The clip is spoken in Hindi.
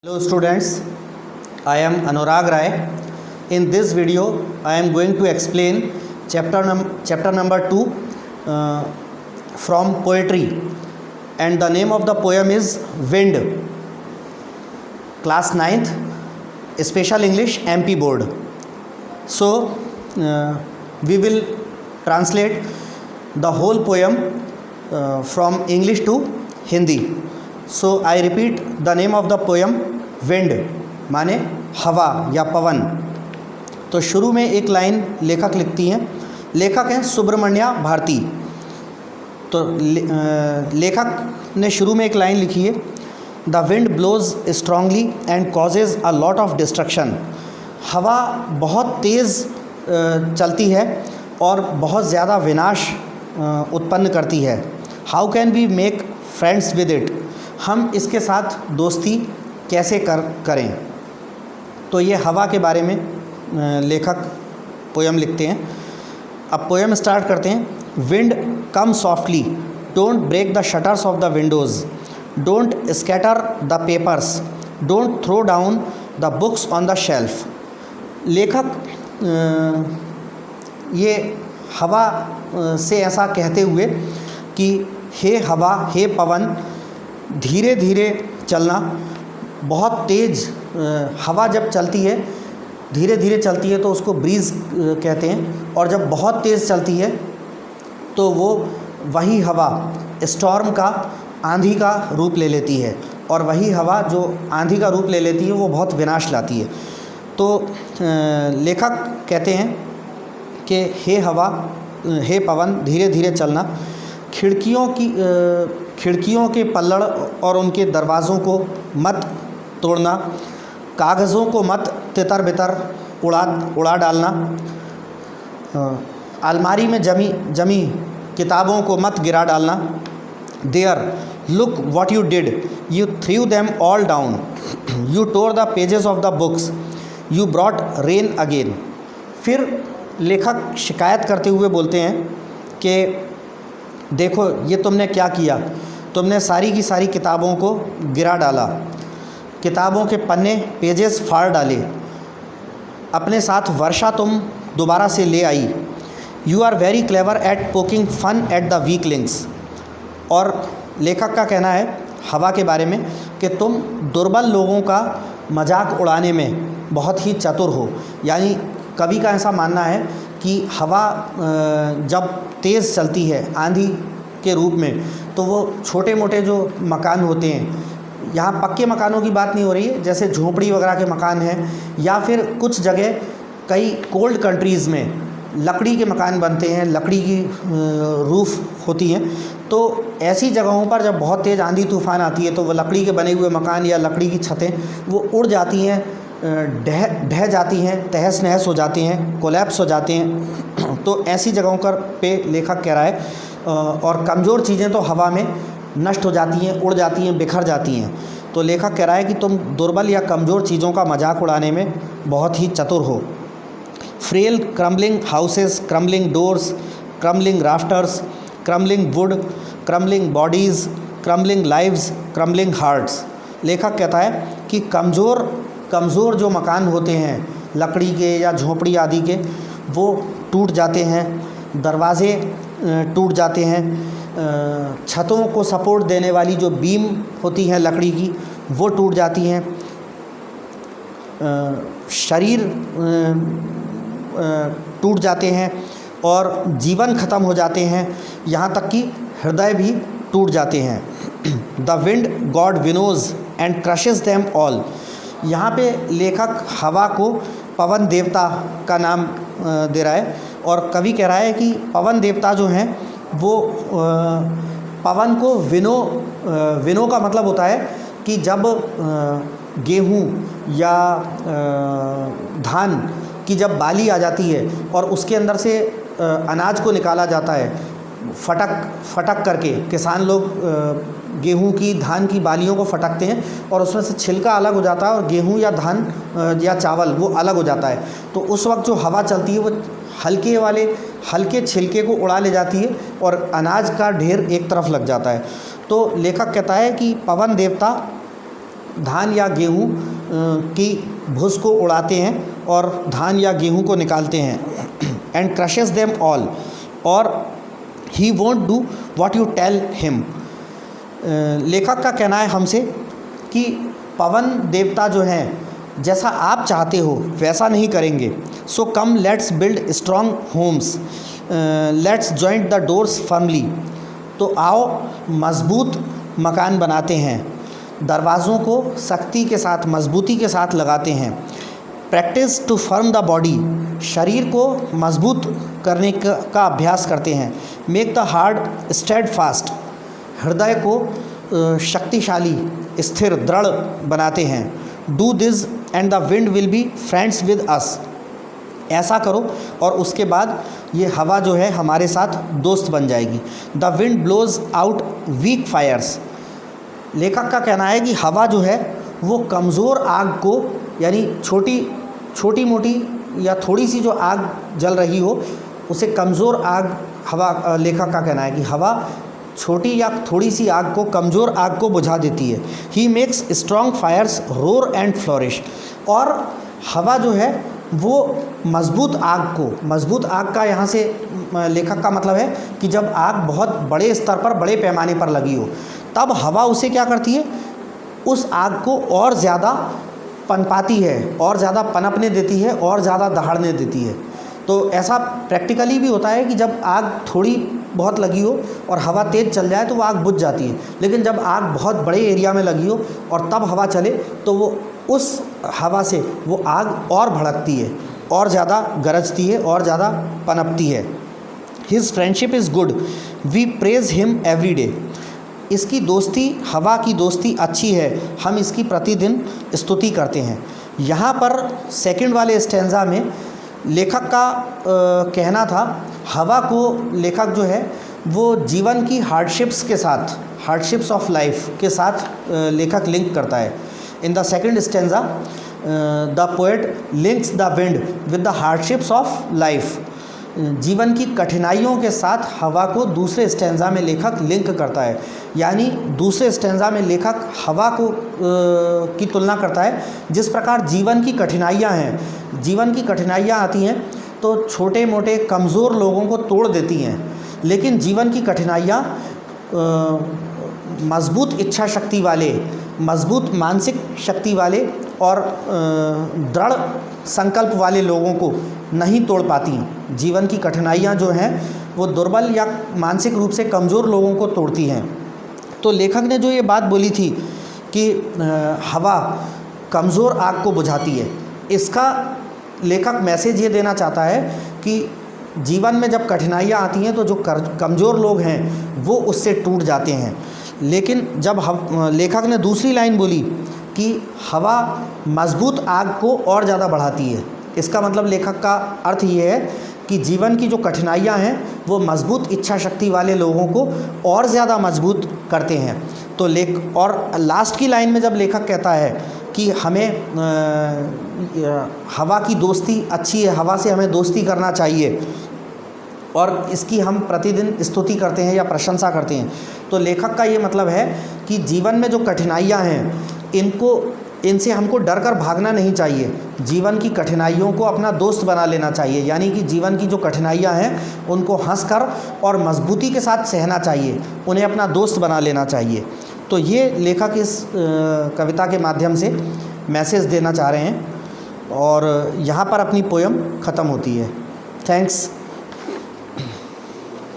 Hello students, I am Anurag Rai. In this video, I am going to explain chapter number 2 from poetry, and the name of the poem is Wind. Class 9th, Special English MP Board. So, we will translate the whole poem from English to Hindi. So I repeat the name of the poem wind माने हवा या पवन। तो शुरू में एक लाइन लेखक लिखती हैं, लेखक हैं सुब्रमण्या भारती। तो लेखक ने शुरू में एक लाइन लिखी है, the wind blows strongly and causes a lot of destruction. हवा बहुत तेज़ चलती है और बहुत ज़्यादा विनाश उत्पन्न करती है। How can we make friends with it, हम इसके साथ दोस्ती कैसे करें। तो ये हवा के बारे में लेखक पोएम लिखते हैं। अब पोएम स्टार्ट करते हैं। Wind come softly, don't break the shutters of the windows, don't scatter the papers, don't throw down the books on the shelf. लेखक ये हवा से ऐसा कहते हुए कि हे हवा, हे पवन, धीरे धीरे चलना। बहुत तेज़ हवा जब चलती है, धीरे धीरे चलती है तो उसको ब्रीज़ कहते हैं, और जब बहुत तेज़ चलती है तो वो वही हवा स्टॉर्म का, आंधी का रूप ले लेती है, और वही हवा जो आंधी का रूप ले लेती है वो बहुत विनाश लाती है। तो लेखक कहते हैं कि हे हवा, हे पवन, धीरे धीरे चलना। खिड़कियों के पल्लड़ और उनके दरवाज़ों को मत तोड़ना, कागज़ों को मत तितर बितर उड़ा डालना, अलमारी में जमी किताबों को मत गिरा डालना। There look what you did, you threw them all down, you tore the pages of the books, you brought rain again. फिर लेखक शिकायत करते हुए बोलते हैं कि देखो ये तुमने क्या किया, तुमने सारी की सारी किताबों को गिरा डाला, किताबों के पन्ने पेजेस फाड़ डाले, अपने साथ वर्षा तुम दोबारा से ले आई। You are very clever at poking fun at the weaklings. और लेखक का कहना है हवा के बारे में कि तुम दुर्बल लोगों का मजाक उड़ाने में बहुत ही चतुर हो। यानी कवि का ऐसा मानना है कि हवा जब तेज़ चलती है आंधी के रूप में, तो वो छोटे मोटे जो मकान होते हैं, यहाँ पक्के मकानों की बात नहीं हो रही है, जैसे झोपड़ी वगैरह के मकान हैं, या फिर कुछ जगह कई कोल्ड कंट्रीज़ में लकड़ी के मकान बनते हैं, लकड़ी की रूफ़ होती हैं। तो ऐसी जगहों पर जब बहुत तेज़ आंधी तूफ़ान आती है तो वो लकड़ी के बने हुए मकान या लकड़ी की छतें वो उड़ जाती हैं, ढह जाती हैं, तहस नहस हो जाती हैं, कोलैप्स हो जाते हैं। तो ऐसी जगहों पे लेखक कह रहा है, और कमज़ोर चीज़ें तो हवा में नष्ट हो जाती हैं, उड़ जाती हैं, बिखर जाती हैं। तो लेखक कह रहा है कि तुम दुर्बल या कमज़ोर चीज़ों का मजाक उड़ाने में बहुत ही चतुर हो। Frail crumbling houses, crumbling doors, crumbling rafters, crumbling wood, crumbling bodies, crumbling lives, crumbling hearts. लेखक कहता है कि कमज़ोर जो मकान होते हैं लकड़ी के या झोपड़ी आदि के, वो टूट जाते हैं, दरवाज़े टूट जाते हैं, छतों को सपोर्ट देने वाली जो बीम होती हैं लकड़ी की वो टूट जाती हैं, शरीर टूट जाते हैं और जीवन ख़त्म हो जाते हैं, यहाँ तक कि हृदय भी टूट जाते हैं। The wind god winnows and crushes them all. यहाँ पे लेखक हवा को पवन देवता का नाम दे रहा है, और कवि कह रहा है कि पवन देवता जो हैं वो पवन को विनो का मतलब होता है कि जब गेहूँ या धान की जब बाली आ जाती है और उसके अंदर से अनाज को निकाला जाता है, फटक करके किसान लोग गेहूं की, धान की बालियों को फटकते हैं और उसमें से छिलका अलग हो जाता है और गेहूं या धान या चावल वो अलग हो जाता है। तो उस वक्त जो हवा चलती है वो हल्के छिलके को उड़ा ले जाती है और अनाज का ढेर एक तरफ लग जाता है। तो लेखक कहता है कि पवन देवता धान या गेहूँ की भूस को उड़ाते हैं और धान या गेहूँ को निकालते हैं। एंड क्रशेस देम ऑल, और he won't do what you tell him. लेखक का कहना है हमसे कि पवन देवता जो हैं जैसा आप चाहते हो वैसा नहीं करेंगे। So come let's build strong homes, let's joint the doors firmly. तो आओ मजबूत मकान बनाते हैं, दरवाज़ों को सख्ती के साथ मजबूती के साथ लगाते हैं। Practice to firm the body, शरीर को मजबूत करने का अभ्यास करते हैं। Make the heart steadfast, हृदय को शक्तिशाली स्थिर दृढ़ बनाते हैं। Do this and the wind will be friends with us, ऐसा करो और उसके बाद ये हवा जो है हमारे साथ दोस्त बन जाएगी। The wind blows out weak fires, लेखक का कहना है कि हवा जो है वो कमज़ोर आग को, यानी छोटी मोटी या थोड़ी सी जो आग जल रही हो उसे कमज़ोर आग हवा, लेखक का कहना है कि हवा छोटी या थोड़ी सी आग को, कमज़ोर आग को बुझा देती है। He makes strong fires roar and flourish, और हवा जो है वो मज़बूत आग को, मज़बूत आग का यहाँ से लेखक का मतलब है कि जब आग बहुत बड़े स्तर पर, बड़े पैमाने पर लगी हो, तब हवा उसे क्या करती है, उस आग को और ज़्यादा पनपाती है, और ज़्यादा पनपने देती है, और ज़्यादा दहाड़ने देती है। तो ऐसा प्रैक्टिकली भी होता है कि जब आग थोड़ी बहुत लगी हो और हवा तेज़ चल जाए तो वो आग बुझ जाती है, लेकिन जब आग बहुत बड़े एरिया में लगी हो और तब हवा चले तो वो उस हवा से वो आग और भड़कती है, और ज़्यादा गरजती है, और ज़्यादा पनपती है। His friendship is good, we praise him every day, इसकी दोस्ती, हवा की दोस्ती अच्छी है, हम इसकी प्रतिदिन स्तुति करते हैं। यहाँ पर सेकंड वाले स्टेंजा में लेखक का कहना था, हवा को लेखक जो है वो जीवन की हार्डशिप्स के साथ, हार्डशिप्स ऑफ लाइफ के साथ लेखक लिंक करता है। In the second stanza the poet links the wind with the hardships of life, जीवन की कठिनाइयों के साथ हवा को दूसरे स्टेंजा में लेखक लिंक करता है। यानी दूसरे स्टेंजा में लेखक हवा को की तुलना करता है, जिस प्रकार जीवन की कठिनाइयाँ हैं, जीवन की कठिनाइयाँ आती हैं तो छोटे मोटे कमज़ोर लोगों को तोड़ देती हैं, लेकिन जीवन की कठिनाइयाँ मज़बूत इच्छा शक्ति वाले, मज़बूत मानसिक शक्ति वाले और दृढ़ संकल्प वाले लोगों को नहीं तोड़ पाती। जीवन की कठिनाइयाँ जो हैं वो दुर्बल या मानसिक रूप से कमज़ोर लोगों को तोड़ती हैं। तो लेखक ने जो ये बात बोली थी कि हवा कमज़ोर आग को बुझाती है, इसका लेखक मैसेज ये देना चाहता है कि जीवन में जब कठिनाइयाँ आती हैं तो जो कमज़ोर लोग हैं वो उससे टूट जाते हैं। लेकिन जब लेखक ने दूसरी लाइन बोली कि हवा मज़बूत आग को और ज़्यादा बढ़ाती है, इसका मतलब लेखक का अर्थ ये है कि जीवन की जो कठिनाइयाँ हैं वो मज़बूत इच्छा शक्ति वाले लोगों को और ज़्यादा मजबूत करते हैं। तो और लास्ट की लाइन में जब लेखक कहता है कि हमें हवा की दोस्ती अच्छी है, हवा से हमें दोस्ती करना चाहिए और इसकी हम प्रतिदिन स्तुति करते हैं या प्रशंसा करते हैं, तो लेखक का ये मतलब है कि जीवन में जो कठिनाइयाँ हैं इनसे हमको डर कर भागना नहीं चाहिए, जीवन की कठिनाइयों को अपना दोस्त बना लेना चाहिए। यानी कि जीवन की जो कठिनाइयाँ हैं उनको हंसकर और मजबूती के साथ सहना चाहिए, उन्हें अपना दोस्त बना लेना चाहिए। तो ये लेखक इस कविता के माध्यम से मैसेज देना चाह रहे हैं और यहाँ पर अपनी पोयम ख़त्म होती है। थैंक्स।